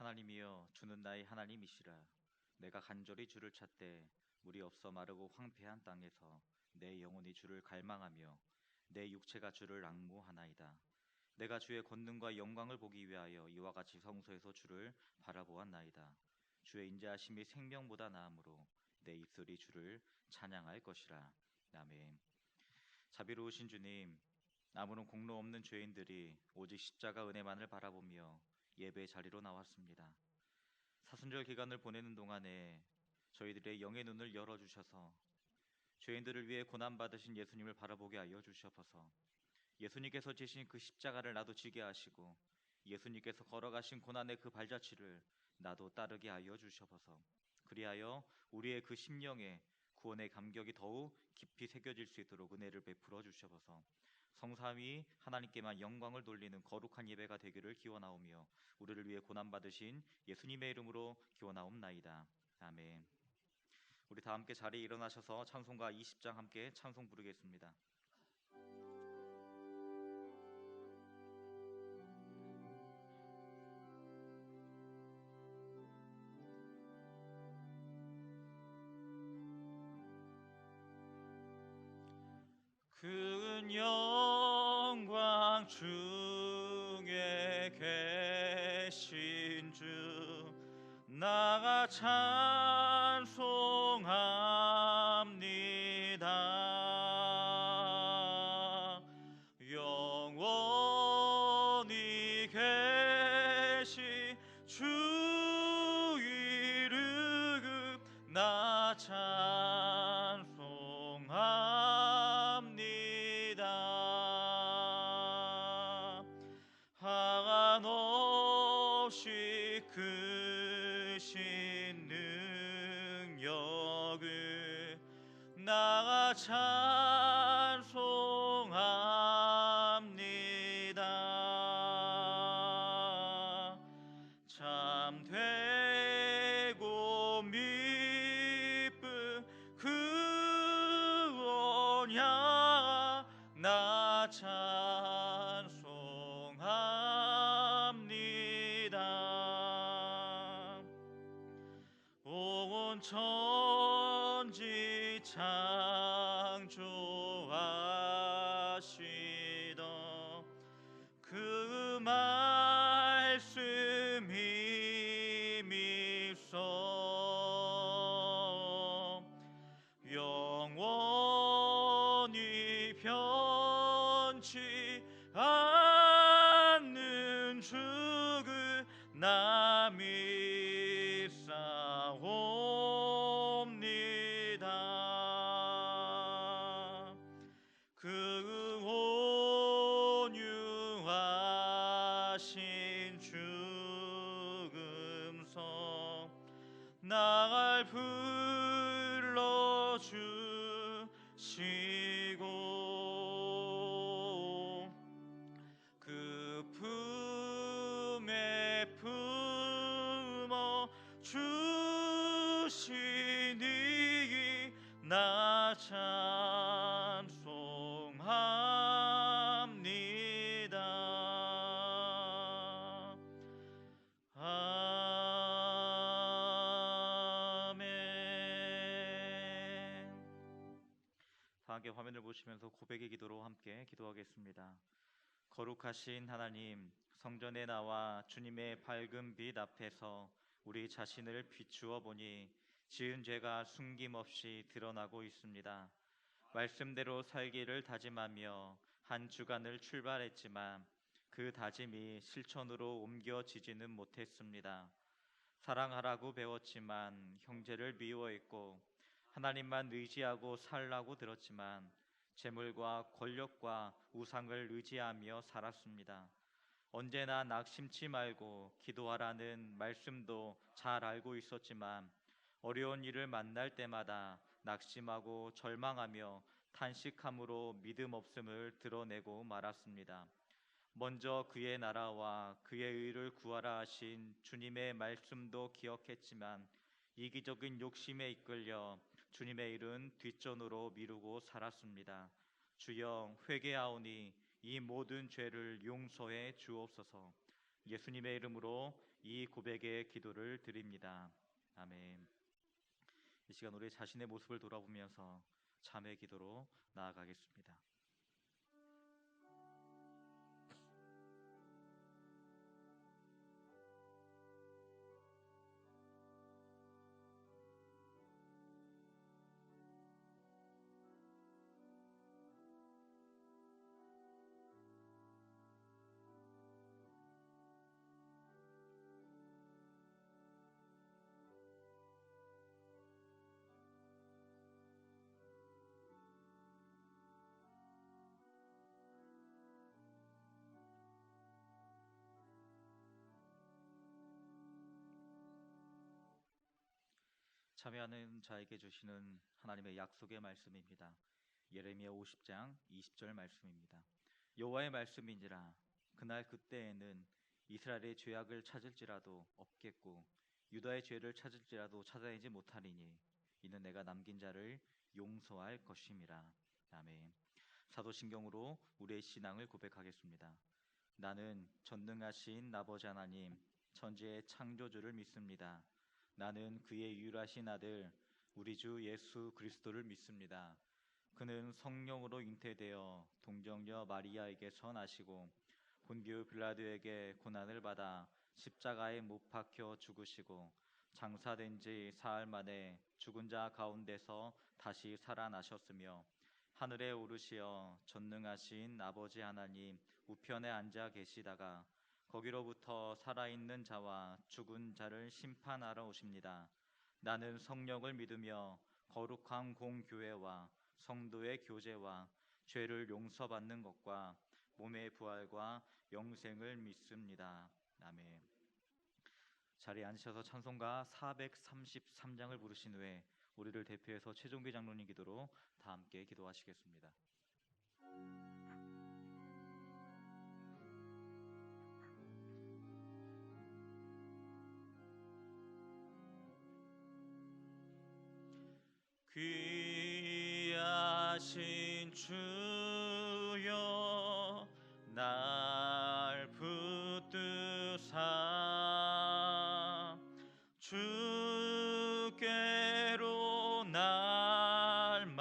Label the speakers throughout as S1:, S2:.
S1: 하나님이여, 주는 나의 하나님이시라. 내가 간절히 주를 찾되 물이 없어 마르고 황폐한 땅에서 내 영혼이 주를 갈망하며 내 육체가 주를 앙모하나이다. 내가 주의 권능과 영광을 보기 위하여 이와 같이 성소에서 주를 바라보았나이다. 주의 인자하심이 생명보다 나으므로 내 입술이 주를 찬양할 것이라. 아멘. 자비로우신 주님, 아무런 공로 없는 죄인들이 오직 십자가 은혜만을 바라보며 예배 자리로 나왔습니다. 사순절 기간을 보내는 동안에 저희들의 영의 눈을 열어주셔서 죄인들을 위해 고난받으신 예수님을 바라보게 하여 주시옵소서. 예수님께서 지신 그 십자가를 나도 지게 하시고 예수님께서 걸어가신 고난의 그 발자취를 나도 따르게 하여 주시옵소서. 그리하여 우리의 그 심령에 구원의 감격이 더욱 깊이 새겨질 수 있도록 은혜를 베풀어 주시옵소서. 성삼위 하나님께만 영광을 돌리는 거룩한 예배가 되기를 기원하오며 우리를 위해 고난받으신 예수님의 이름으로 기원하옵나이다. 아멘. 우리 다 함께 자리에 일어나셔서 찬송가 20장 함께 찬송 부르겠습니다. 큰 영광 중에 계신 주 나가 찬송합니다. 영원히 계신 주 이름 나 찬송합니다. 한없이 크신 능력을 나가 찬송합니다. 참되고 미쁜 그 언약 나 찬송합니다. 온 천지 창조하시던 그 말씀 힘입소 영원히 변치 않는 주를 나 믿사옵니다. 그 온유하신 죽음성 날 불러주시고 그 품에 품어 주시니 나 찬송합니다. 아멘. 다 함께 화면을 보시면서 고백의 기도로 함께 기도하겠습니다. 거룩하신 하나님, 성전에 나와 주님의 밝은 빛 앞에서 우리 자신을 비추어 보니 지은 죄가 숨김없이 드러나고 있습니다. 말씀대로 살기를 다짐하며 한 주간을 출발했지만 그 다짐이 실천으로 옮겨지지는 못했습니다. 사랑하라고 배웠지만 형제를 미워했고 하나님만 의지하고 살라고 들었지만 재물과 권력과 우상을 의지하며 살았습니다. 언제나 낙심치 말고 기도하라는 말씀도 잘 알고 있었지만 어려운 일을 만날 때마다 낙심하고 절망하며 탄식함으로 믿음 없음을 드러내고 말았습니다. 먼저 그의 나라와 그의 의를 구하라 하신 주님의 말씀도 기억했지만 이기적인 욕심에 이끌려 주님의 일은 뒷전으로 미루고 살았습니다. 주여, 회개하오니 이 모든 죄를 용서해 주옵소서. 예수님의 이름으로 이 고백의 기도를 드립니다. 아멘. 이 시간 우리 자신의 모습을 돌아보면서 참회 기도로 나아가겠습니다. 참여하는 자에게 주시는 하나님의 약속의 말씀입니다. 예레미야 50장 20절 말씀입니다. 여호와의 말씀이니라. 그날 그때에는 이스라엘의 죄악을 찾을지라도 없겠고 유다의 죄를 찾을지라도 찾아내지 못하리니 이는 내가 남긴 자를 용서할 것임이라. 아멘. 사도신경으로 우리의 신앙을 고백하겠습니다. 나는 전능하신 아버지 하나님 천지의 창조주를 믿습니다. 나는 그의 유일하신 아들 우리 주 예수 그리스도를 믿습니다. 그는 성령으로 잉태되어 동정녀 마리아에게서 나시고 본디오 빌라도에게 고난을 받아 십자가에 못 박혀 죽으시고 장사된 지 사흘 만에 죽은 자 가운데서 다시 살아나셨으며 하늘에 오르시어 전능하신 아버지 하나님 우편에 앉아 계시다가 거기로부터 살아있는 자와 죽은 자를 심판하러 오십니다. 나는 성령을 믿으며 거룩한 공교회와 성도의 교제와 죄를 용서받는 것과 몸의 부활과 영생을 믿습니다. 아멘. 자리에 앉으셔서 찬송가 433장을 부르신 후에 우리를 대표해서 최종기 장로님 기도로 다 함께 기도하시겠습니다. 귀하신 주여 날 붙드사 주께로 날마다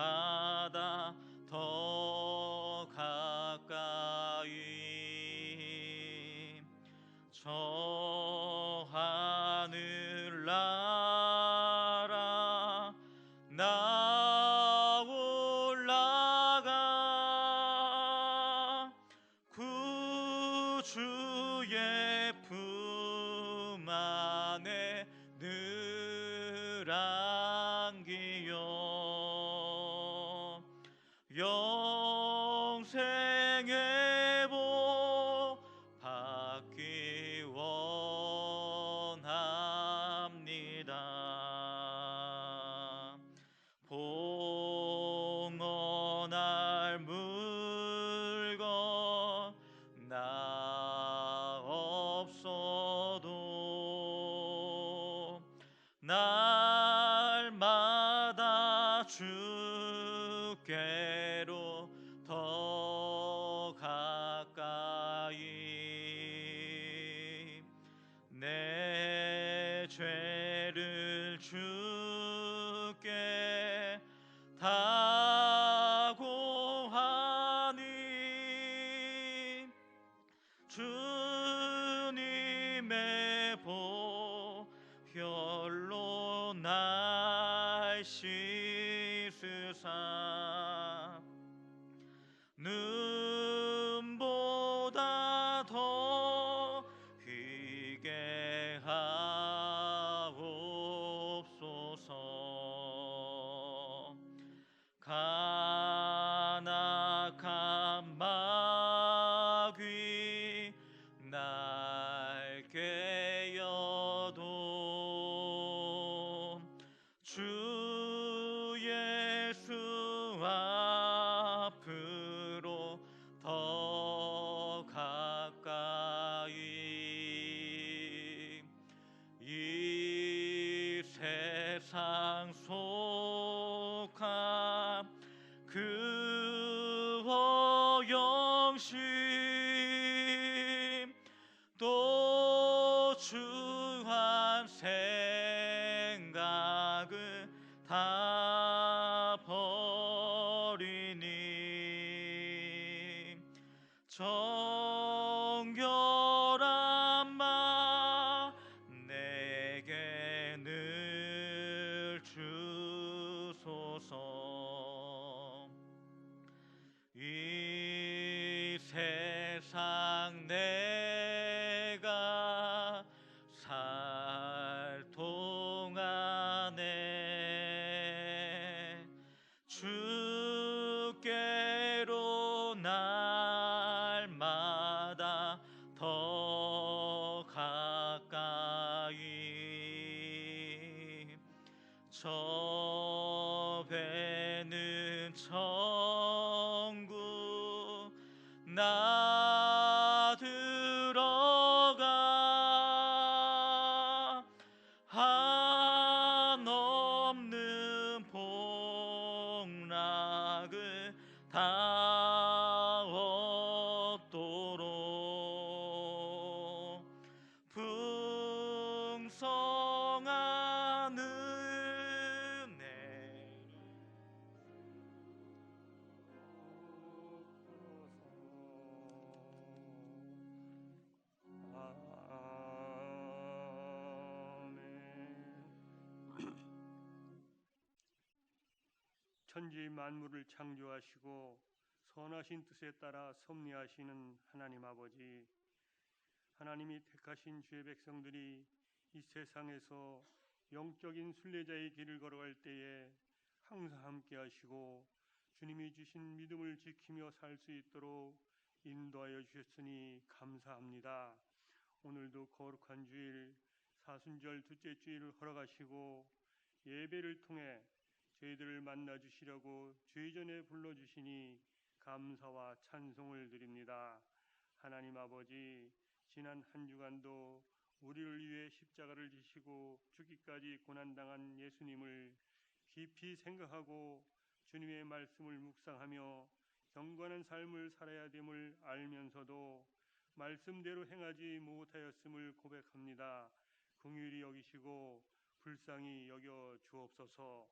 S1: 더 가까이 저 하늘 나라 나 올라가 구주의 품 안에 늘 안기요 영생의 복 받기 원합니다. 봉헌할 물건 나 없어도 날마다 주께로 더 가까이 내 죄를 주께 다 고하니 주님의 보혈로 날 씻으사 눈보다 더 희게 하옵소서. 간악한 마귀 날 깨어도 주 예수 앞으로 더 가까이 이 세상 속한 그 허영심 또 생각을 다 버리니 정결한 마 내게 늘 주소서. 이 세상 내가 살 동안에 주께로 날마다 더 가까이 저 배는 천국 나 들어가 한없는 복락을 다 얻도록 풍성한 은혜를
S2: 천지 만물을 창조하시고 선하신 뜻에 따라 섭리하시는 하나님 아버지, 하나님이 택하신 주의 백성들이 이 세상에서 영적인 순례자의 길을 걸어갈 때에 항상 함께 하시고 주님이 주신 믿음을 지키며 살 수 있도록 인도하여 주셨으니 감사합니다. 오늘도 거룩한 주일 사순절 둘째 주일을 허락하시고 예배를 통해 저희들을 만나 주시려고 주의 전에 불러주시니 감사와 찬송을 드립니다. 하나님 아버지, 지난 한 주간도 우리를 위해 십자가를 지시고 죽기까지 고난당한 예수님을 깊이 생각하고 주님의 말씀을 묵상하며 경건한 삶을 살아야 됨을 알면서도 말씀대로 행하지 못하였음을 고백합니다. 긍휼히 여기시고 불쌍히 여겨 주옵소서.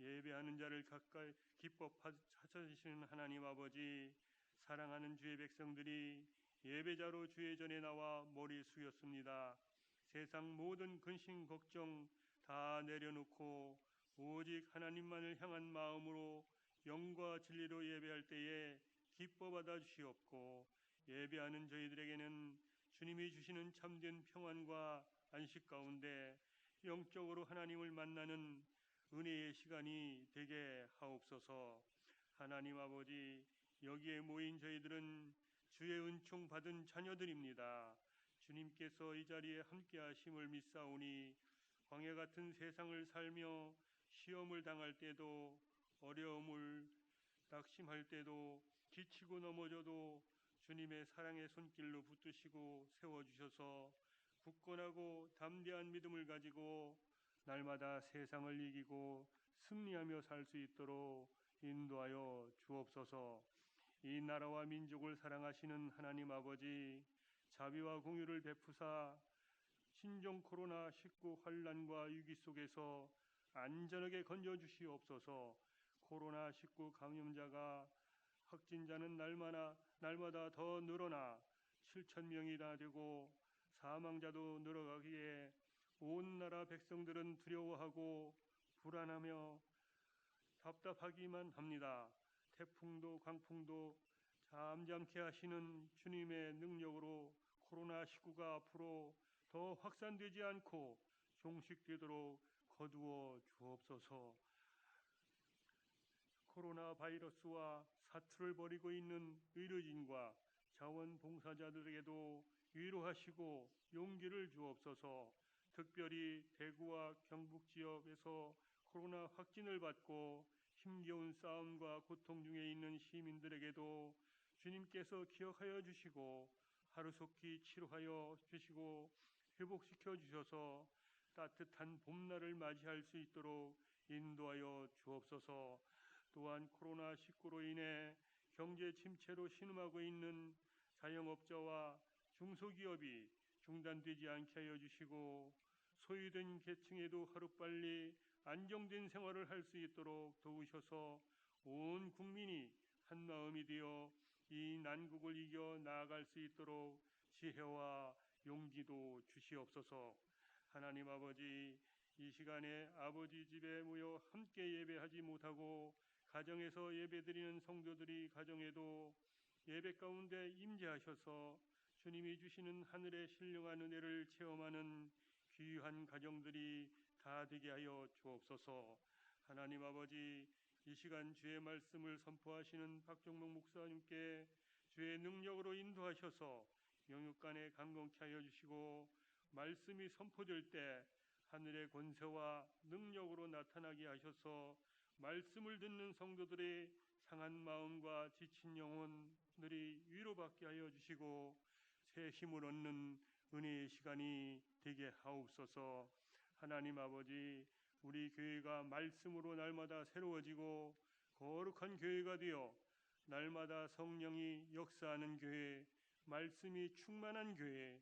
S2: 예배하는 자를 가까이 기뻐 찾아주시는 하나님 아버지, 사랑하는 주의 백성들이 예배자로 주의 전에 나와 머리 숙였습니다. 세상 모든 근심 걱정 다 내려놓고 오직 하나님만을 향한 마음으로 영과 진리로 예배할 때에 기뻐 받아 주시옵고, 예배하는 저희들에게는 주님이 주시는 참된 평안과 안식 가운데 영적으로 하나님을 만나는 은혜의 시간이 되게 하옵소서. 하나님 아버지, 여기에 모인 저희들은 주의 은총 받은 자녀들입니다. 주님께서 이 자리에 함께 하심을 믿사오니 광야 같은 세상을 살며 시험을 당할 때도, 어려움을 낙심할 때도, 지치고 넘어져도 주님의 사랑의 손길로 붙드시고 세워주셔서 굳건하고 담대한 믿음을 가지고 날마다 세상을 이기고 승리하며 살 수 있도록 인도하여 주옵소서. 이 나라와 민족을 사랑하시는 하나님 아버지, 자비와 공유를 베푸사 신종 코로나19 환란과 위기 속에서 안전하게 건져주시옵소서. 코로나19 감염자가 확진자는 날마다 더 늘어나 7,000명이나 되고 사망자도 늘어가기에 온 나라 백성들은 두려워하고 불안하며 답답하기만 합니다. 태풍도 강풍도 잠잠케 하시는 주님의 능력으로 코로나19가 앞으로 더 확산되지 않고 종식되도록 거두어 주옵소서. 코로나 바이러스와 사투를 벌이고 있는 의료진과 자원봉사자들에게도 위로하시고 용기를 주옵소서. 특별히 대구와 경북 지역에서 코로나 확진을 받고 힘겨운 싸움과 고통 중에 있는 시민들에게도 주님께서 기억하여 주시고 하루속히 치료하여 주시고 회복시켜 주셔서 따뜻한 봄날을 맞이할 수 있도록 인도하여 주옵소서. 또한 코로나19로 인해 경제 침체로 신음하고 있는 자영업자와 중소기업이 중단되지 않게 하여 주시고 소외된 계층에도 하루빨리 안정된 생활을 할 수 있도록 도우셔서 온 국민이 한마음이 되어 이 난국을 이겨 나아갈 수 있도록 지혜와 용기도 주시옵소서. 하나님 아버지, 이 시간에 아버지 집에 모여 함께 예배하지 못하고 가정에서 예배드리는 성도들이 가정에도 예배 가운데 임재하셔서 주님이 주시는 하늘의 신령한 은혜를 체험하는 귀한 가정들이 다 되게 하여 주옵소서. 하나님 아버지, 이 시간 주의 말씀을 선포하시는 박종목 목사님께 주의 능력으로 인도하셔서 영육간에 강건케 하여 주시고 말씀이 선포될 때 하늘의 권세와 능력으로 나타나게 하셔서 말씀을 듣는 성도들의 상한 마음과 지친 영혼들이 위로받게 하여 주시고 새 힘을 얻는 은혜의 시간이 되게 하옵소서. 하나님 아버지, 우리 교회가 말씀으로 날마다 새로워지고 거룩한 교회가 되어 날마다 성령이 역사하는 교회, 말씀이 충만한 교회,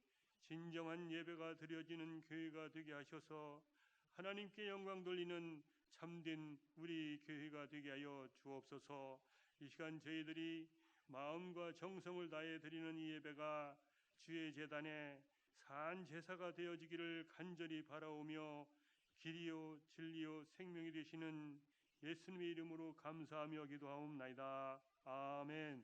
S2: 진정한 예배가 드려지는 교회가 되게 하셔서 하나님께 영광 돌리는 참된 우리 교회가 되게 하여 주옵소서. 이 시간 저희들이 마음과 정성을 다해 드리는 이 예배가 주의 제단에 산 제사가 되어지기를 간절히 바라오며 길이요 진리요 생명이 되시는 예수님의 이름으로 감사하며 기도하옵나이다. 아멘.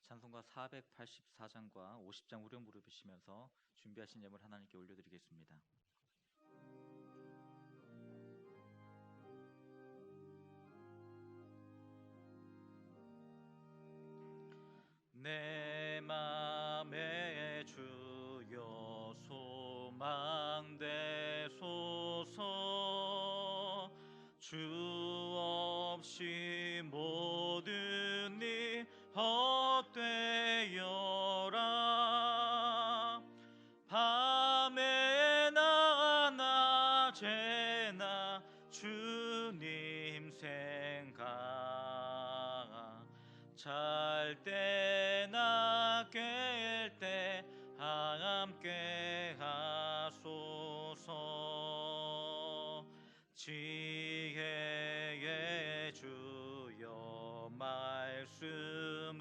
S1: 찬송가 484장과 50장 우려 부르시면서 준비하신 예물 하나님께 올려드리겠습니다. 내 맘에 주여 소망되소서. 주 없이 모든 일 헛되어라. 밤에나 낮에나 주님 생각, 잘 때나 깰 때 함께 하소서. 지혜의 주여 말씀으로써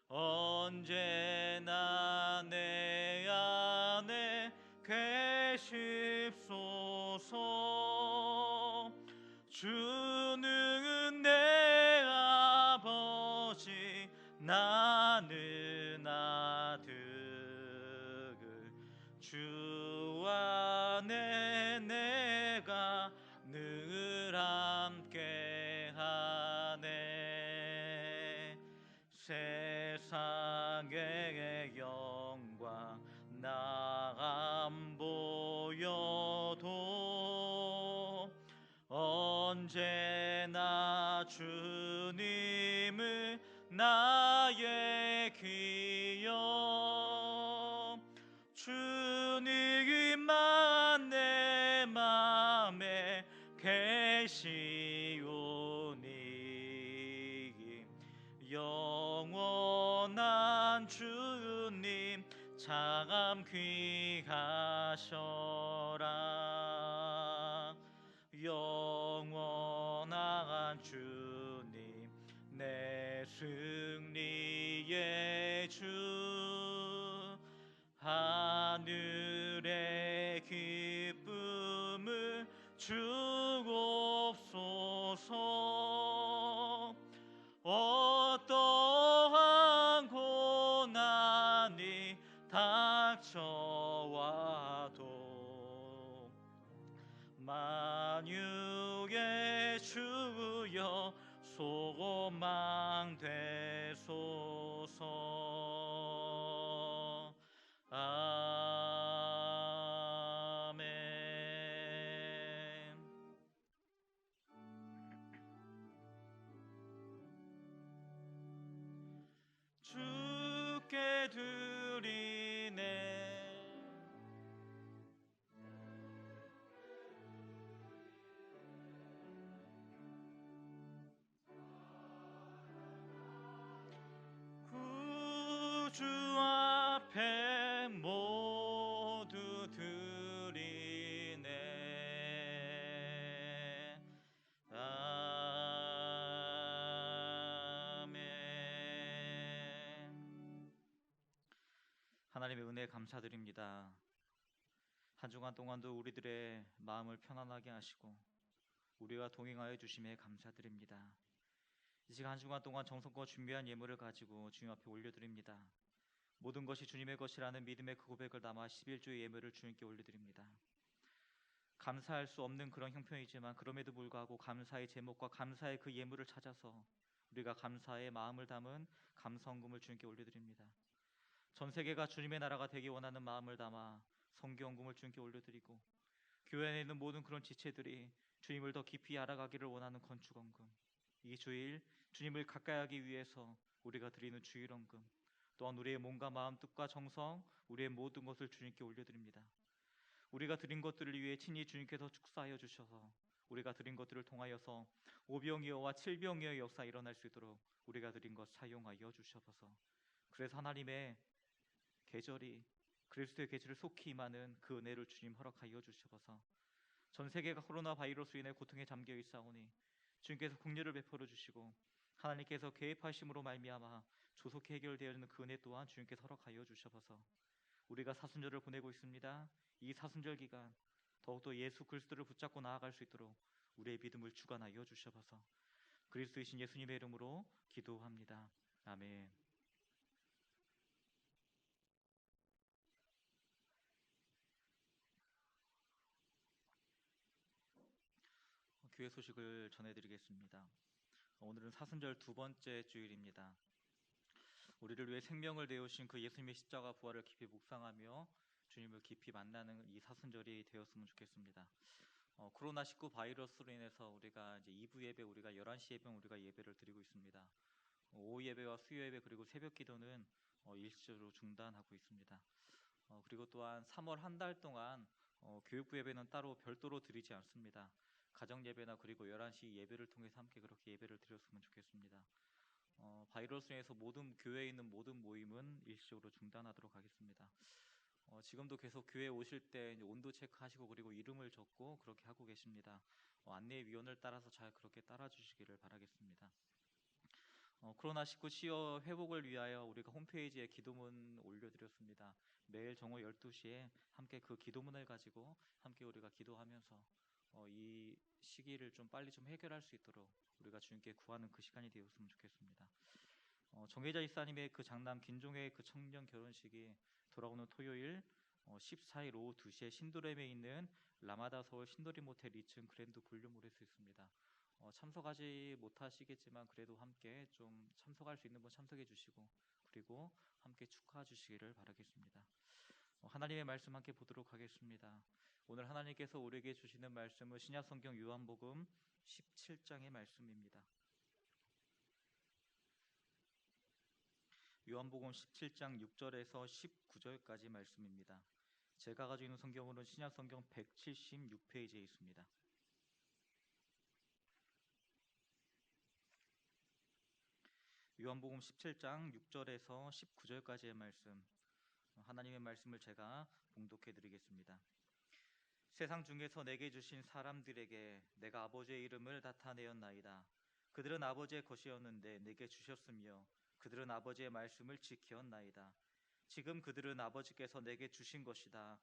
S1: 언제나 내 안에 계십소서. 주는 내 아버지, 나는 아들. 주 안에 내가 늘 함께하네. 세상의 영광 나 안 보여도 언제나 주님을 나의 기여. 주님만 내 맘에 계시오니 영원한 주님 참 귀하셔라. 영원한 주님 내 승리의 주, 하늘의 기쁨을 주옵소서. 어떠한 고난이 닥쳐와도 만유의 주여 소망 되소서. 啊。 하나님의 은혜에 감사드립니다. 한 주간 동안도 우리들의 마음을 편안하게 하시고 우리와 동행하여 주심에 감사드립니다. 이 시간 한 주간 동안 정성껏 준비한 예물을 가지고 주님 앞에 올려드립니다. 모든 것이 주님의 것이라는 믿음의 그 고백을 담아 11주의 예물을 주님께 올려드립니다. 감사할 수 없는 그런 형편이지만 그럼에도 불구하고 감사의 제목과 감사의 그 예물을 찾아서 우리가 감사의 마음을 담은 감사헌금을 주님께 올려드립니다. 전 세계가 주님의 나라가 되기 원하는 마음을 담아 성경금을 주님께 올려드리고 교회 안에 있는 모든 그런 지체들이 주님을 더 깊이 알아가기를 원하는 건축헌금, 이 주일 주님을 가까이 하기 위해서 우리가 드리는 주일헌금, 또한 우리의 몸과 마음, 뜻과 정성, 우리의 모든 것을 주님께 올려드립니다. 우리가 드린 것들을 위해 친히 주님께서 축사하여 주셔서 우리가 드린 것들을 통하여서 오병이어와 칠병이어의 역사 일어날 수 있도록 우리가 드린 것 사용하여 주셔서, 그래서 하나님의 계절이 그리스도의 계절을 속히 임하는 그 은혜를 주님 허락하여 주셔서 전 세계가 코로나 바이러스로 인해 고통에 잠겨 있사오니 주님께서 긍휼을 베풀어 주시고 하나님께서 개입하심으로 말미암아 조속히 해결되어지는 그 은혜 또한 주님께서 허락하여 주셔서 우리가 사순절을 보내고 있습니다. 이 사순절 기간 더욱더 예수 그리스도를 붙잡고 나아갈 수 있도록 우리의 믿음을 주관하여 주셔서 그리스도이신 예수님의 이름으로 기도합니다. 아멘. 교회 소식을 전해드리겠습니다. 오늘은 사순절 두 번째 주일입니다. 우리를 위해 생명을 내어주신 그 예수님의 십자가 부활을 깊이 묵상하며 주님을 깊이 만나는 이 사순절이 되었으면 좋겠습니다. 코로나19 바이러스로 인해서 우리가 이제 2부 예배, 우리가 11시 예배 우리가 예배를 드리고 있습니다. 오후 예배와 수요 예배 그리고 새벽 기도는 일시적으로 중단하고 있습니다. 그리고 또한 3월 한 달 동안 교육부 예배는 따로 별도로 드리지 않습니다. 가정 예배나 그리고 11시 예배를 통해서 함께 그렇게 예배를 드렸으면 좋겠습니다. 바이러스로 인해서 모든 교회에 있는 모든 모임은 일시적으로 중단하도록 하겠습니다. 지금도 계속 교회 오실 때 이제 온도 체크하시고 그리고 이름을 적고 그렇게 하고 계십니다. 안내 위원을 따라서 잘 그렇게 따라주시기를 바라겠습니다. 코로나19 치유 회복을 위하여 우리가 홈페이지에 기도문 올려드렸습니다. 매일 정오 12시에 함께 그 기도문을 가지고 함께 우리가 기도하면서 이 시기를 좀 빨리 좀 해결할 수 있도록 우리가 주님께 구하는 그 시간이 되었으면 좋겠습니다. 정혜자 이사님의 그 장남 김종의 그 청년 결혼식이 돌아오는 토요일 14일 오후 2시에 신도림에 있는 라마다 서울 신도림 모텔 2층 그랜드 볼륨홀에서 있습니다. 참석하지 못하시겠지만 그래도 함께 좀 참석할 수 있는 분 참석해 주시고 그리고 함께 축하해 주시기를 바라겠습니다. 하나님의 말씀 함께 보도록 하겠습니다. 오늘 하나님께서 우리에게 주시는 말씀은 신약성경 요한복음 17장의 말씀입니다. 요한복음 17장 6절에서 19절까지 말씀입니다. 제가 가지고 있는 성경으로는 신약성경 176페이지에 있습니다. 요한복음 17장 6절에서 19절까지의 말씀, 하나님의 말씀을 제가 봉독해 드리겠습니다. 세상 중에서 내게 주신 사람들에게 내가 아버지의 이름을 나타내었나이다. 그들은 아버지의 것이었는데 내게 주셨으며 그들은 아버지의 말씀을 지켰나이다. 지금 그들은 아버지께서 내게 주신 것이다.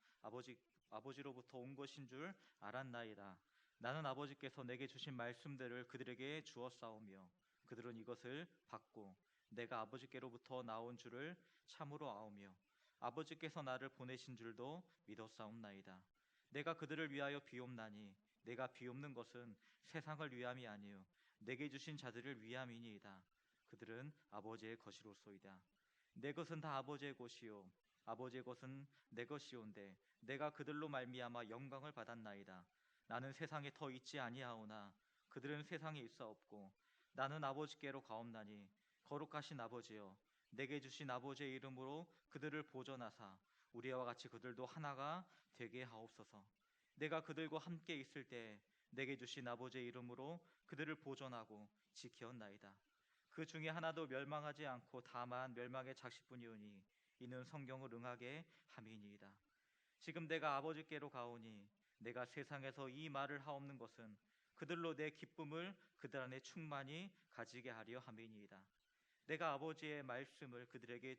S1: 아버지로부터 온 것인 줄 알았나이다. 나는 아버지께서 내게 주신 말씀들을 그들에게 주었사오며 그들은 이것을 받고 내가 아버지께로부터 나온 줄을 참으로 아오며 아버지께서 나를 보내신 줄도 믿었사옵나이다. 내가 그들을 위하여 비옵나니 내가 비옵는 것은 세상을 위함이 아니요 내게 주신 자들을 위함이니이다. 그들은 아버지의 것이로소이다. 내 것은 다 아버지의 것이요 아버지의 것은 내 것이온데 내가 그들로 말미암아 영광을 받았나이다. 나는 세상에 더 있지 아니하오나 그들은 세상에 있사옵고 나는 아버지께로 가옵나니 거룩하신 아버지여 내게 주신 아버지의 이름으로 그들을 보존하사 우리와 같이 그들도 하나가 되게 하옵소서. 내가 그들과 함께 있을 때 내게 주신 아버지의 이름으로 그들을 보존하고 지켰나이다. 그 중에 하나도 멸망하지 않고 다만 멸망의 작식뿐이오니 이는 성경을 응하게 함이니이다. 지금 내가 아버지께로 가오니 내가 세상에서 이 말을 하옵는 것은 그들로 내 기쁨을 그들 안에 충만히 가지게 하려 함이니이다. 내가 아버지의 말씀을 그들에게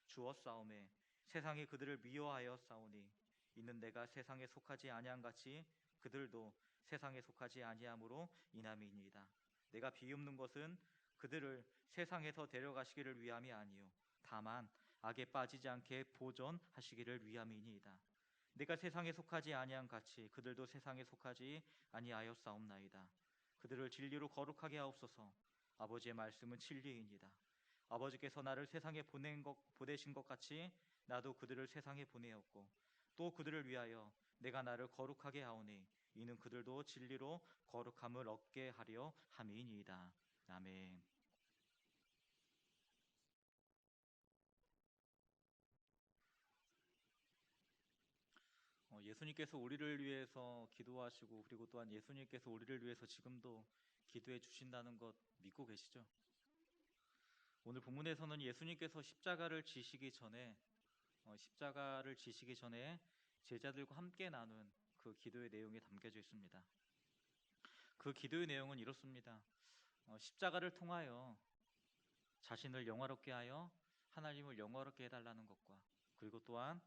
S1: 주었사오매 세상이 그들을 미워하여 싸우니 이는 내가 세상에 속하지 아니한 같이 그들도 세상에 속하지 아니함으로 인함이니이다. 내가 비웃는 것은 그들을 세상에서 데려가시기를 위함이 아니요 다만 악에 빠지지 않게 보존하시기를 위함이니이다. 내가 세상에 속하지 아니한 같이 그들도 세상에 속하지 아니하였사옵나이다. 그들을 진리로 거룩하게 하옵소서. 아버지의 말씀은 진리이니이다. 아버지께서 나를 세상에 보내신 것 같이 나도 그들을 세상에 보내었고 또 그들을 위하여 내가 나를 거룩하게 하오니 이는 그들도 진리로 거룩함을 얻게 하려 함이니이다. 아멘. 예수님께서 우리를 위해서 기도하시고 그리고 또한 예수님께서 우리를 위해서 지금도 기도해 주신다는 것 믿고 계시죠? 오늘 본문에서는 예수님께서 십자가를 지시기 전에 제자들과 함께 나눈 그 기도의 내용이 담겨져 있습니다. 그 기도의 내용은 이렇습니다. 십자가를 통하여 자신을 영화롭게 하여 하나님을 영화롭게 해달라는 것과 그리고 또한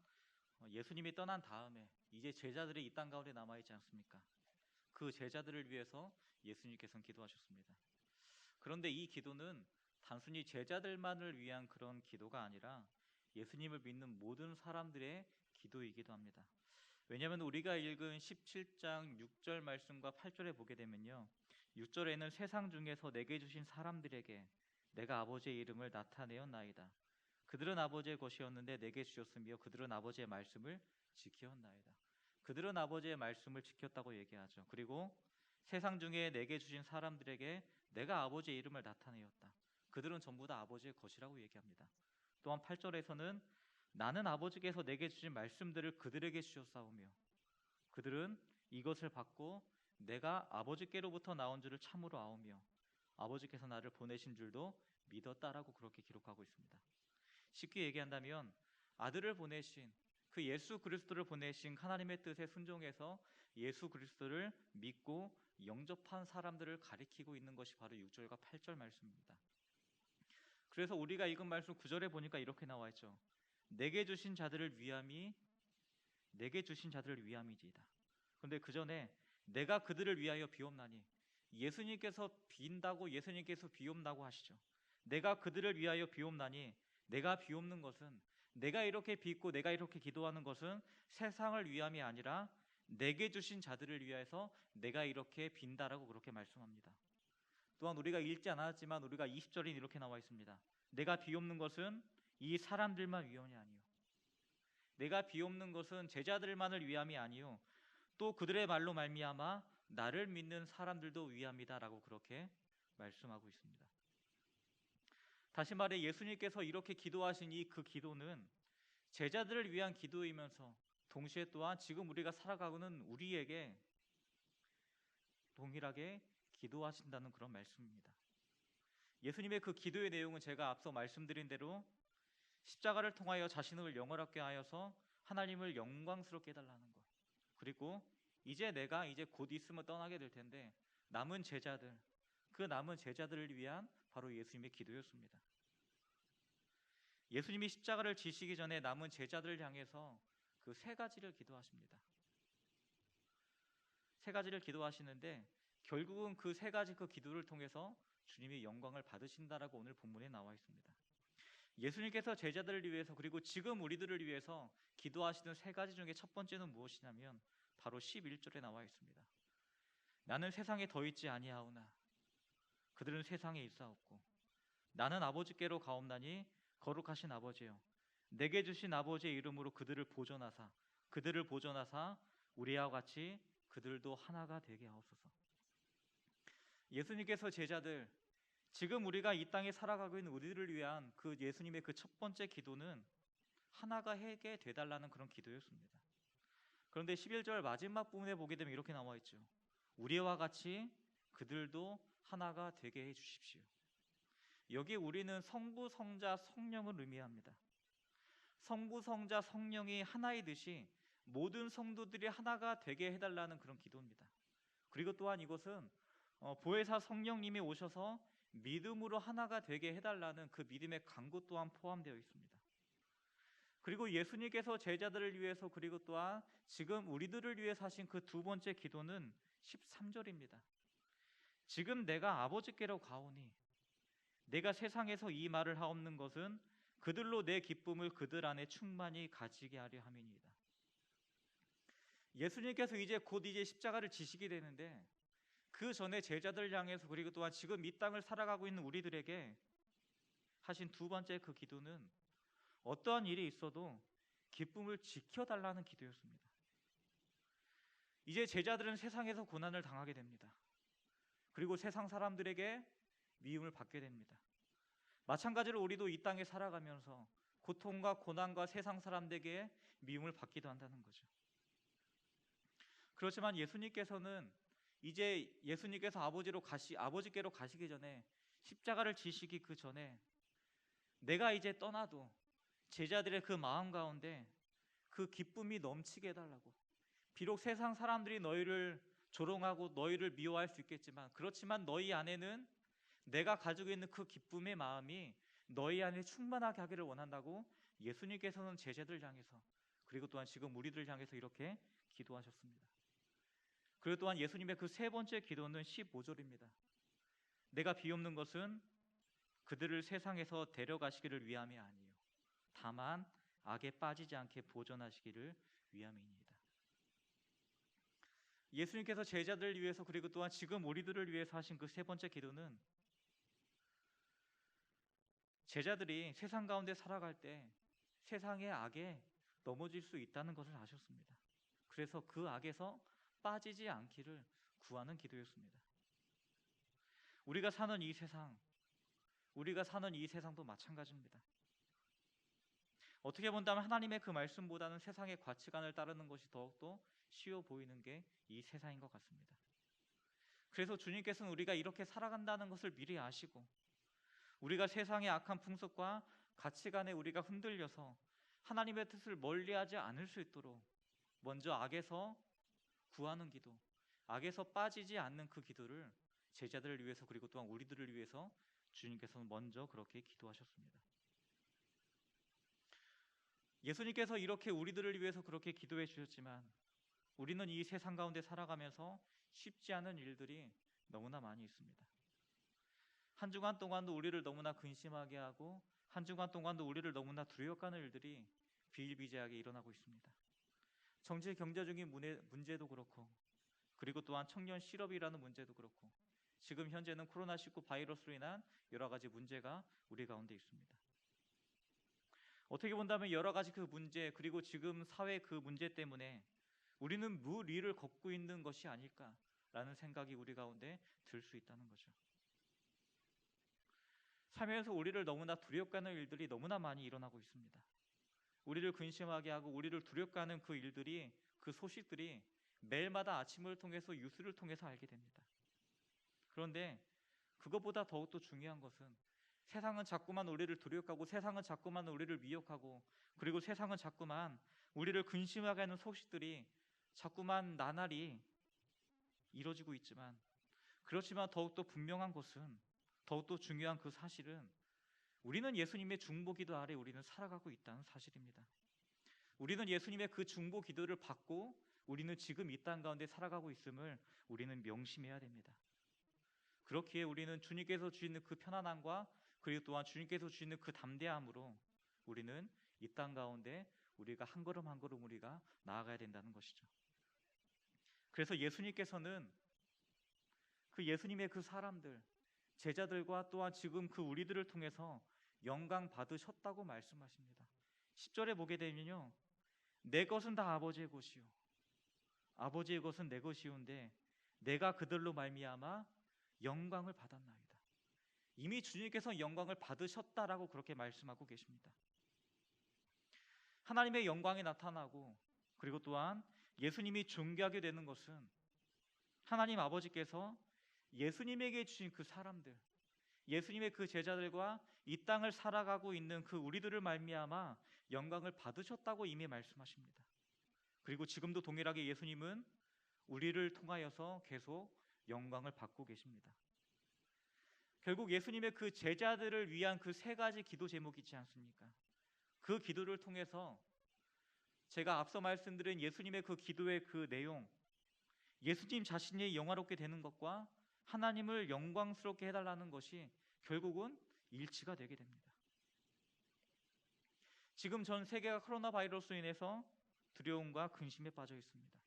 S1: 예수님이 떠난 다음에 이제 제자들이 이 땅 가운데 남아있지 않습니까? 그 제자들을 위해서 예수님께서는 기도하셨습니다. 그런데 이 기도는 단순히 제자들만을 위한 그런 기도가 아니라 예수님을 믿는 모든 사람들의 기도이기도 합니다. 왜냐하면 우리가 읽은 17장 6절 말씀과 8절에 보게 되면요, 6절에는 세상 중에서 내게 주신 사람들에게 내가 아버지의 이름을 나타내었나이다. 그들은 아버지의 것이었는데 내게 주셨으며 그들은 아버지의 말씀을 지켰나이다. 그들은 아버지의 말씀을 지켰다고 얘기하죠. 그리고 세상 중에 내게 주신 사람들에게 내가 아버지의 이름을 나타내었다. 그들은 전부 다 아버지의 것이라고 얘기합니다. 또한 8절에서는 나는 아버지께서 내게 주신 말씀들을 그들에게 주셨사오며 그들은 이것을 받고 내가 아버지께로부터 나온 줄을 참으로 아오며 아버지께서 나를 보내신 줄도 믿었다라고 그렇게 기록하고 있습니다. 쉽게 얘기한다면 아들을 보내신 그 예수 그리스도를 보내신 하나님의 뜻에 순종해서 예수 그리스도를 믿고 영접한 사람들을 가리키고 있는 것이 바로 6절과 8절 말씀입니다. 그래서 우리가 읽은 말씀 9절에 보니까 이렇게 나와 있죠. 내게 주신 자들을 위함이지이다. 그런데 그 전에 내가 그들을 위하여 비옵나니 예수님께서 비옵나고 하시죠. 내가 그들을 위하여 비옵나니 내가 비옵는 것은 내가 이렇게 빚고 내가 이렇게 기도하는 것은 세상을 위함이 아니라 내게 주신 자들을 위해서 내가 이렇게 빈다라고 그렇게 말씀합니다. 또한 우리가 읽지 않았지만 우리가 20절에 이렇게 나와 있습니다. 내가 비옵는 것은 이 사람들만 위함이 아니요 내가 비옵는 것은 제자들만을 위함이 아니요 또 그들의 말로 말미암아 나를 믿는 사람들도 위함이다라고 그렇게 말씀하고 있습니다. 다시 말해 예수님께서 이렇게 기도하신 이 그 기도는 제자들을 위한 기도이면서 동시에 또한 지금 우리가 살아가고는 우리에게 동일하게 기도하신다는 그런 말씀입니다. 예수님의 그 기도의 내용은 제가 앞서 말씀드린 대로 십자가를 통하여 자신을 영원하게 하여서 하나님을 영광스럽게 해달라는 것, 그리고 내가 곧 있으면 떠나게 될 텐데 남은 제자들을 위한 바로 예수님의 기도였습니다. 예수님이 십자가를 지시기 전에 남은 제자들을 향해서 그 세 가지를 기도하십니다. 세 가지를 기도하시는데 결국은 그 세 가지 그 기도를 통해서 주님이 영광을 받으신다라고 오늘 본문에 나와 있습니다. 예수님께서 제자들을 위해서 그리고 지금 우리들을 위해서 기도하시는 세 가지 중에 첫 번째는 무엇이냐면 바로 11절에 나와 있습니다. 나는 세상에 더 있지 아니하오나 그들은 세상에 있사옵고 나는 아버지께로 가옵나니 거룩하신 아버지여 내게 주신 아버지의 이름으로 그들을 보존하사 우리와 같이 그들도 하나가 되게 하옵소서. 예수님께서 제자들, 지금 우리가 이 땅에 살아가고 있는 우리들을 위한 그 예수님의 그 첫 번째 기도는 하나가 되게 되달라는 그런 기도였습니다. 그런데 11절 마지막 부분에 보게 되면 이렇게 나와 있죠. 우리와 같이 그들도 하나가 되게 해 주십시오. 여기 우리는 성부, 성자, 성령을 의미합니다. 성부, 성자, 성령이 하나이듯이 모든 성도들이 하나가 되게 해달라는 그런 기도입니다. 그리고 또한 이것은 보혜사 성령님이 오셔서 믿음으로 하나가 되게 해달라는 그 믿음의 간구 또한 포함되어 있습니다. 그리고 예수님께서 제자들을 위해서 그리고 또한 지금 우리들을 위해서 하신 그 두 번째 기도는 13절입니다. 지금 내가 아버지께로 가오니 내가 세상에서 이 말을 하옵는 것은 그들로 내 기쁨을 그들 안에 충만히 가지게 하려 함이니이다. 예수님께서 곧 십자가를 지시게 되는데 그 전에 제자들 향해서 그리고 또한 지금 이 땅을 살아가고 있는 우리들에게 하신 두 번째 그 기도는 어떠한 일이 있어도 기쁨을 지켜달라는 기도였습니다. 이제 제자들은 세상에서 고난을 당하게 됩니다. 그리고 세상 사람들에게 미움을 받게 됩니다. 마찬가지로 우리도 이 땅에 살아가면서 고통과 고난과 세상 사람들에게 미움을 받기도 한다는 거죠. 그렇지만 예수님께서는 이제 예수님께서 아버지께로 가시기 전에 십자가를 지시기 그 전에 내가 이제 떠나도 제자들의 그 마음 가운데 그 기쁨이 넘치게 해달라고, 비록 세상 사람들이 너희를 조롱하고 너희를 미워할 수 있겠지만 그렇지만 너희 안에는 내가 가지고 있는 그 기쁨의 마음이 너희 안에 충만하게 하기를 원한다고 예수님께서는 제자들 향해서 그리고 또한 지금 우리들 향해서 이렇게 기도하셨습니다. 그리고 또한 예수님의 그 세 번째 기도는 15절입니다. 내가 비옵는 것은 그들을 세상에서 데려가시기를 위함이 아니요 다만 악에 빠지지 않게 보존하시기를 위함이니이다. 예수님께서 제자들을 위해서 그리고 또한 지금 우리들을 위해서 하신 그 세 번째 기도는 제자들이 세상 가운데 살아갈 때 세상의 악에 넘어질 수 있다는 것을 아셨습니다. 그래서 그 악에서 빠지지 않기를 구하는 기도였습니다. 우리가 사는 이 세상도 마찬가지입니다. 어떻게 본다면 하나님의 그 말씀보다는 세상의 가치관을 따르는 것이 더욱더 쉬워 보이는 게 이 세상인 것 같습니다. 그래서 주님께서는 우리가 이렇게 살아간다는 것을 미리 아시고 우리가 세상의 악한 풍습과 가치관에 우리가 흔들려서 하나님의 뜻을 멀리하지 않을 수 있도록 먼저 악에서 구하는 기도, 악에서 빠지지 않는 그 기도를 제자들을 위해서 그리고 또한 우리들을 위해서 주님께서는 먼저 그렇게 기도하셨습니다. 예수님께서 이렇게 우리들을 위해서 그렇게 기도해 주셨지만 우리는 이 세상 가운데 살아가면서 쉽지 않은 일들이 너무나 많이 있습니다. 한 주간 동안도 우리를 너무나 근심하게 하고 한 주간 동안도 우리를 너무나 두려워하는 일들이 비일비재하게 일어나고 있습니다. 정치 경제적인 문제도 그렇고 그리고 또한 청년 실업이라는 문제도 그렇고 지금 현재는 코로나19 바이러스로 인한 여러 가지 문제가 우리 가운데 있습니다. 어떻게 본다면 여러 가지 그 문제 그리고 지금 사회 그 문제 때문에 우리는 무리를 걷고 있는 것이 아닐까라는 생각이 우리 가운데 들 수 있다는 거죠. 살면서 우리를 너무나 두렵게 하는 일들이 너무나 많이 일어나고 있습니다. 우리를 근심하게 하고 우리를 두렵게 하는 그 일들이, 그 소식들이 매일마다 아침을 통해서 뉴스를 통해서 알게 됩니다. 그런데 그것보다 더욱더 중요한 것은 세상은 자꾸만 우리를 두렵게 하고 세상은 자꾸만 우리를 미혹하고 그리고 세상은 자꾸만 우리를 근심하게 하는 소식들이 자꾸만 나날이 이루어지고 있지만 그렇지만 더욱더 분명한 것은 더욱더 중요한 그 사실은 우리는 예수님의 중보기도 아래 우리는 살아가고 있다는 사실입니다. 우리는 예수님의 그 중보기도를 받고 우리는 지금 이 땅 가운데 살아가고 있음을 우리는 명심해야 됩니다. 그렇기에 우리는 주님께서 주시는 그 편안함과 그리고 또한 주님께서 주시는 그 담대함으로 우리는 이 땅 가운데 우리가 한 걸음 한 걸음 우리가 나아가야 된다는 것이죠. 그래서 예수님께서는 그 예수님의 그 사람들 제자들과 또한 지금 그 우리들을 통해서 영광 받으셨다고 말씀하십니다. 10절에 보게 되면요, 내 것은 다 아버지의 것이요 아버지의 것은 내 것이온데 내가 그들로 말미암아 영광을 받았나이다. 이미 주님께서 영광을 받으셨다라고 그렇게 말씀하고 계십니다. 하나님의 영광이 나타나고 그리고 또한 예수님이 존귀하게 되는 것은 하나님 아버지께서 예수님에게 주신 그 사람들, 예수님의 그 제자들과 이 땅을 살아가고 있는 그 우리들을 말미암아 영광을 받으셨다고 이미 말씀하십니다. 그리고 지금도 동일하게 예수님은 우리를 통하여서 계속 영광을 받고 계십니다. 결국 예수님의 그 제자들을 위한 그 세 가지 기도 제목이 있지 않습니까? 그 기도를 통해서 제가 앞서 말씀드린 예수님의 그 기도의 그 내용, 예수님 자신이 영화롭게 되는 것과 하나님을 영광스럽게 해달라는 것이 결국은 일치가 되게 됩니다. 지금 전 세계가 코로나 바이러스로 인해서 두려움과 근심에 빠져 있습니다.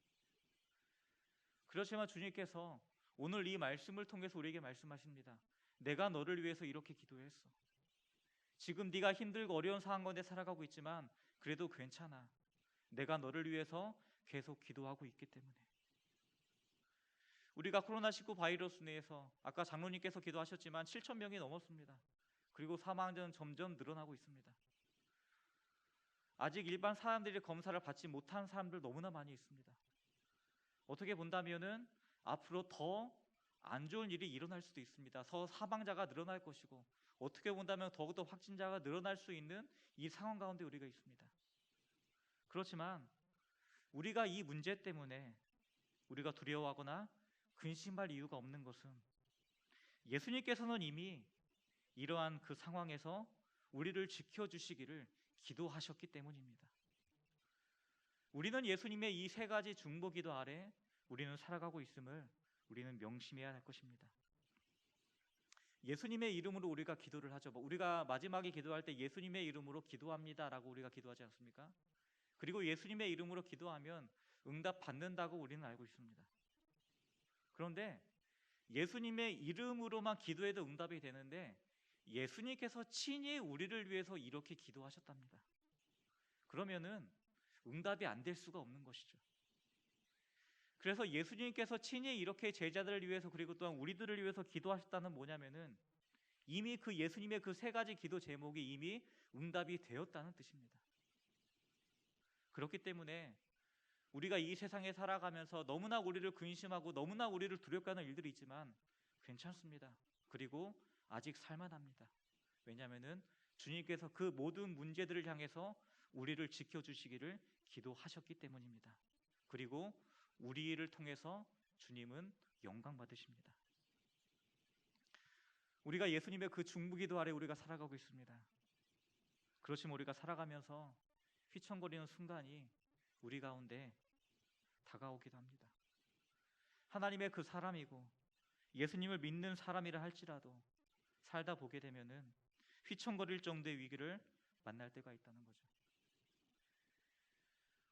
S1: 그렇지만 주님께서 오늘 이 말씀을 통해서 우리에게 말씀하십니다. 내가 너를 위해서 이렇게 기도했어. 지금 네가 힘들고 어려운 상황 가운데 살아가고 있지만 그래도 괜찮아. 내가 너를 위해서 계속 기도하고 있기 때문에. 우리가 코로나19 바이러스 내에서 아까 장로님께서 기도하셨지만 7천 명이 넘었습니다. 그리고 사망자는 점점 늘어나고 있습니다. 아직 일반 사람들이 검사를 받지 못한 사람들 너무나 많이 있습니다. 어떻게 본다면은 앞으로 더 안 좋은 일이 일어날 수도 있습니다. 더 사망자가 늘어날 것이고 어떻게 본다면 더욱더 확진자가 늘어날 수 있는 이 상황 가운데 우리가 있습니다. 그렇지만 우리가 이 문제 때문에 우리가 두려워하거나 근심할 이유가 없는 것은 예수님께서는 이미 이러한 그 상황에서 우리를 지켜주시기를 기도하셨기 때문입니다. 우리는 예수님의 이 세 가지 중보기도 아래 우리는 살아가고 있음을 우리는 명심해야 할 것입니다. 예수님의 이름으로 우리가 기도를 하죠. 우리가 마지막에 기도할 때 예수님의 이름으로 기도합니다라고 우리가 기도하지 않습니까? 그리고 예수님의 이름으로 기도하면 응답 받는다고 우리는 알고 있습니다. 그런데 예수님의 이름으로만 기도해도 응답이 되는데 예수님께서 친히 우리를 위해서 이렇게 기도하셨답니다. 그러면은 응답이 안 될 수가 없는 것이죠. 그래서 예수님께서 친히 이렇게 제자들을 위해서 그리고 또한 우리들을 위해서 기도하셨다는 뭐냐면은 이미 그 예수님의 그 세 가지 기도 제목이 이미 응답이 되었다는 뜻입니다. 그렇기 때문에 우리가 이 세상에 살아가면서 너무나 우리를 근심하고 너무나 우리를 두렵게 하는 일들이 있지만 괜찮습니다. 그리고 아직 살만합니다. 왜냐하면은 주님께서 그 모든 문제들을 향해서 우리를 지켜주시기를 기도하셨기 때문입니다. 그리고 우리를 통해서 주님은 영광 받으십니다. 우리가 예수님의 그 중보기도 아래 우리가 살아가고 있습니다. 그렇지만 우리가 살아가면서 휘청거리는 순간이 우리 가운데 다가오기도 합니다. 하나님의 그 사람이고 예수님을 믿는 사람이라 할지라도 살다 보게 되면은 휘청거릴 정도의 위기를 만날 때가 있다는 거죠.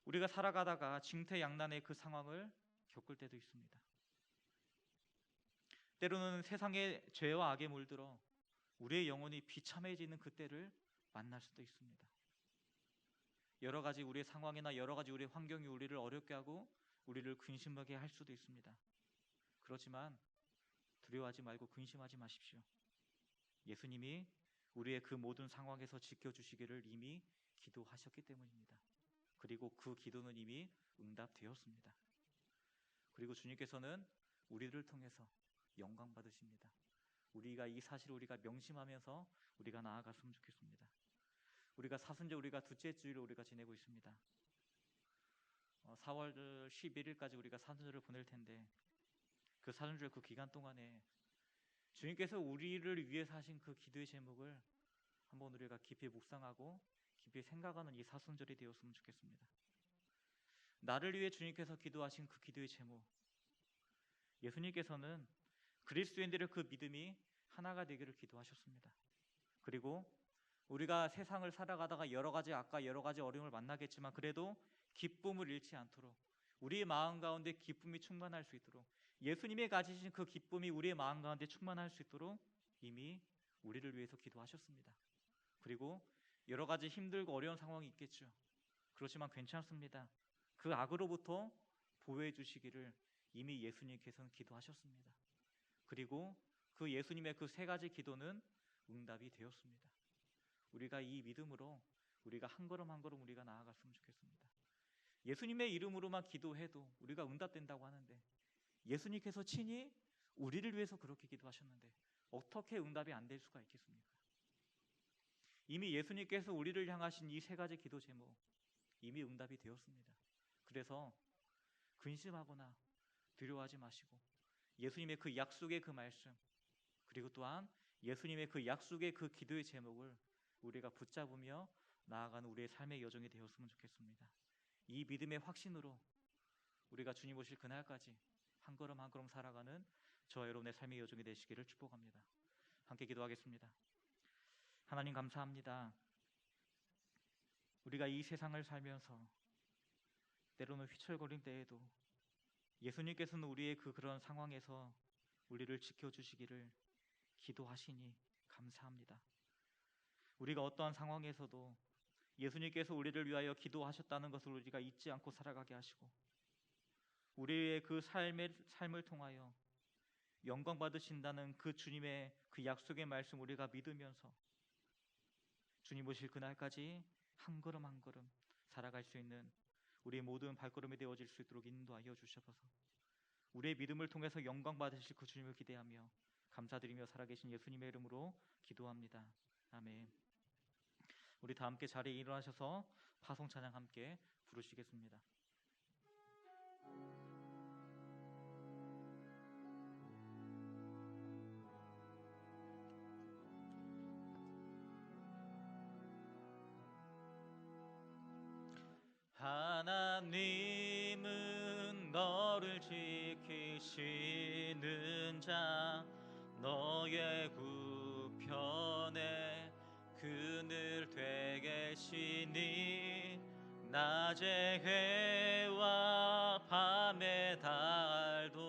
S1: 우리가 살아가다가 징태양난의 그 상황을 겪을 때도 있습니다. 때로는 세상의 죄와 악에 물들어 우리의 영혼이 비참해지는 그때를 만날 수도 있습니다. 여러 가지 우리의 상황이나 여러 가지 우리의 환경이 우리를 어렵게 하고 우리를 근심하게 할 수도 있습니다. 그렇지만 두려워하지 말고 근심하지 마십시오. 예수님이 우리의 그 모든 상황에서 지켜주시기를 이미 기도하셨기 때문입니다. 그리고 그 기도는 이미 응답되었습니다. 그리고 주님께서는 우리를 통해서 영광 받으십니다. 우리가 이 사실을 우리가 명심하면서 우리가 나아갔으면 좋겠습니다. 우리가 사순절 우리가 둘째 주일을 우리가 지내고 있습니다. 4월 11일까지 우리가 사순절을 보낼 텐데 그 사순절 그 기간 동안에 주님께서 우리를 위해서 하신 그 기도의 제목을 한번 우리가 깊이 묵상하고 깊이 생각하는 이 사순절이 되었으면 좋겠습니다. 나를 위해 주님께서 기도하신 그 기도의 제목, 예수님께서는 그리스도인들의 그 믿음이 하나가 되기를 기도하셨습니다. 그리고 우리가 세상을 살아가다가 여러 가지 어려움을 만나겠지만 그래도 기쁨을 잃지 않도록 우리의 마음 가운데 기쁨이 충만할 수 있도록 예수님이 가지신 그 기쁨이 우리의 마음 가운데 충만할 수 있도록 이미 우리를 위해서 기도하셨습니다. 그리고 여러 가지 힘들고 어려운 상황이 있겠죠. 그렇지만 괜찮습니다. 그 악으로부터 보호해 주시기를 이미 예수님께서는 기도하셨습니다. 그리고 그 예수님의 그 세 가지 기도는 응답이 되었습니다. 우리가 이 믿음으로 우리가 한 걸음 한 걸음 우리가 나아갔으면 좋겠습니다. 예수님의 이름으로만 기도해도 우리가 응답된다고 하는데 예수님께서 친히 우리를 위해서 그렇게 기도하셨는데 어떻게 응답이 안 될 수가 있겠습니까? 이미 예수님께서 우리를 향하신 이 세 가지 기도 제목 이미 응답이 되었습니다. 그래서 근심하거나 두려워하지 마시고 예수님의 그 약속의 그 말씀 그리고 또한 예수님의 그 약속의 그 기도의 제목을 우리가 붙잡으며 나아가는 우리의 삶의 여정이 되었으면 좋겠습니다. 이 믿음의 확신으로 우리가 주님 오실 그날까지 한 걸음 한 걸음 살아가는 저와 여러분의 삶의 여정이 되시기를 축복합니다. 함께 기도하겠습니다. 하나님 감사합니다. 우리가 이 세상을 살면서 때로는 휘철거릴 때에도 예수님께서는 우리의 그런 상황에서 우리를 지켜주시기를 기도하시니 감사합니다. 우리가 어떠한 상황에서도 예수님께서 우리를 위하여 기도하셨다는 것을 우리가 잊지 않고 살아가게 하시고 우리의 그 삶을 통하여 영광 받으신다는 그 주님의 그 약속의 말씀 우리가 믿으면서 주님 오실 그날까지 한 걸음 한 걸음 살아갈 수 있는 우리의 모든 발걸음이 되어질 수 있도록 인도하여 주셔서 우리의 믿음을 통해서 영광 받으실 그 주님을 기대하며 감사드리며 살아계신 예수님의 이름으로 기도합니다. 아멘. 우리 다 함께 자리에 일어나셔서 파송 찬양 함께 부르시겠습니다. 하나님은 너를 지키시는 자 너의 구편에 그늘 되게 시니 낮의 해와 밤의 달도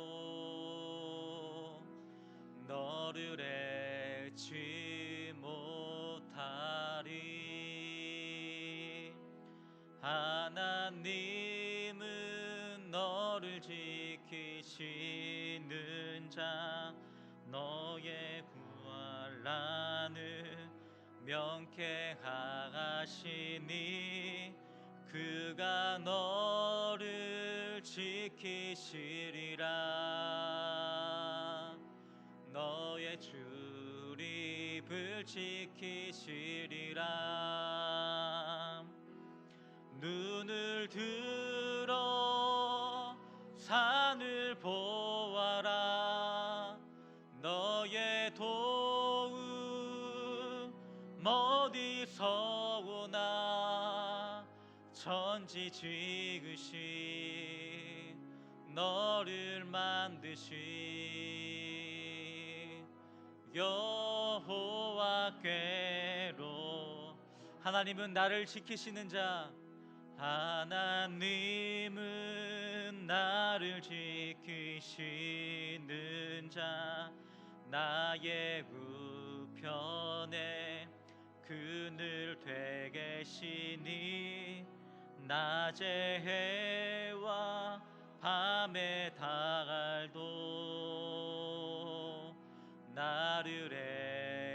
S1: 너를 잃지 못하리. 하나님은 너를 지키시는 자 너의 구원란을 명쾌하시니 그가 너를 지키시리라. 너의 출입을 지키시리라. 눈을 들어 산을 보아라. 너의 도움 어디서 오나. 천지 지으신 너를 만드신 여호와께로. 하나님은 나를 지키시는 자 하나님은 나를 지키시는 자 나의 우편에 그늘 되게 시니 낮의 해와 밤의 달도 나를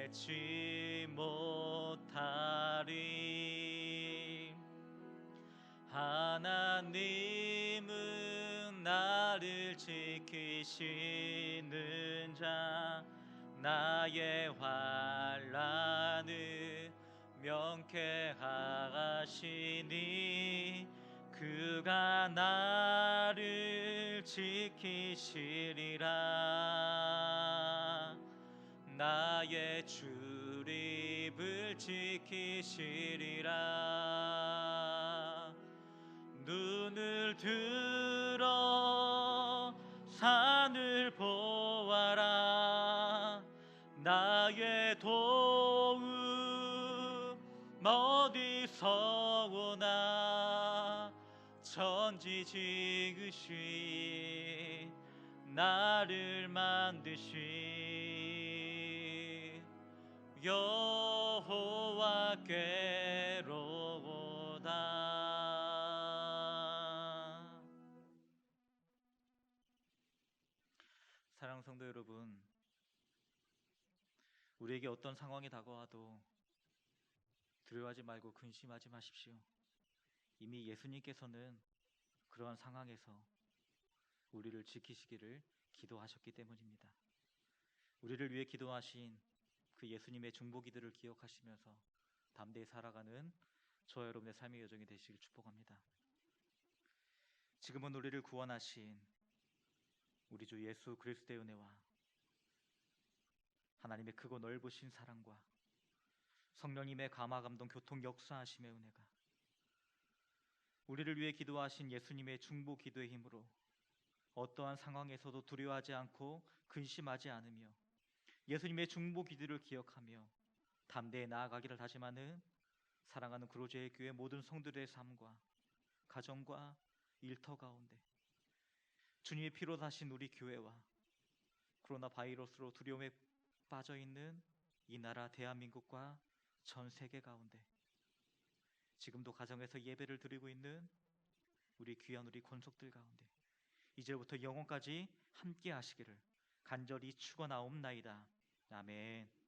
S1: 잃지 못하리. 하나님은 나를 지키시는 자 나의 환난을 명쾌하시니 그가 나를 지키시리라. 나의 출입을 지키시리라. 눈을 들어 산을 보아라. 나의 도움 어디서 오나. 천지 지으신 나를 만드신 여호와께로다. 사랑하는 성도 여러분, 우리에게 어떤 상황이 다가와도 두려워하지 말고 근심하지 마십시오. 이미 예수님께서는 그러한 상황에서 우리를 지키시기를 기도하셨기 때문입니다. 우리를 위해 기도하신 그 예수님의 중보기도를 기억하시면서 담대히 살아가는 저와 여러분의 삶의 여정이 되시길 축복합니다. 지금은 우리를 구원하신 우리 주 예수 그리스도의 은혜와 하나님의 크고 넓으신 사랑과 성령님의 감화 감동 교통 역사하심의 은혜가 우리를 위해 기도하신 예수님의 중보 기도의 힘으로 어떠한 상황에서도 두려워하지 않고 근심하지 않으며 예수님의 중보 기도를 기억하며 담대히 나아가기를 다짐하는 사랑하는 구로제의 교회 모든 성도들의 삶과 가정과 일터 가운데 주님의 피로 사신 우리 교회와 코로나 바이러스로 두려움에 빠져 있는 이 나라 대한민국과 전 세계 가운데 지금도 가정에서 예배를 드리고 있는 우리 귀한 우리 권속들 가운데 이제부터 영원까지 함께 하시기를 간절히 축원하옵나이다. 아멘.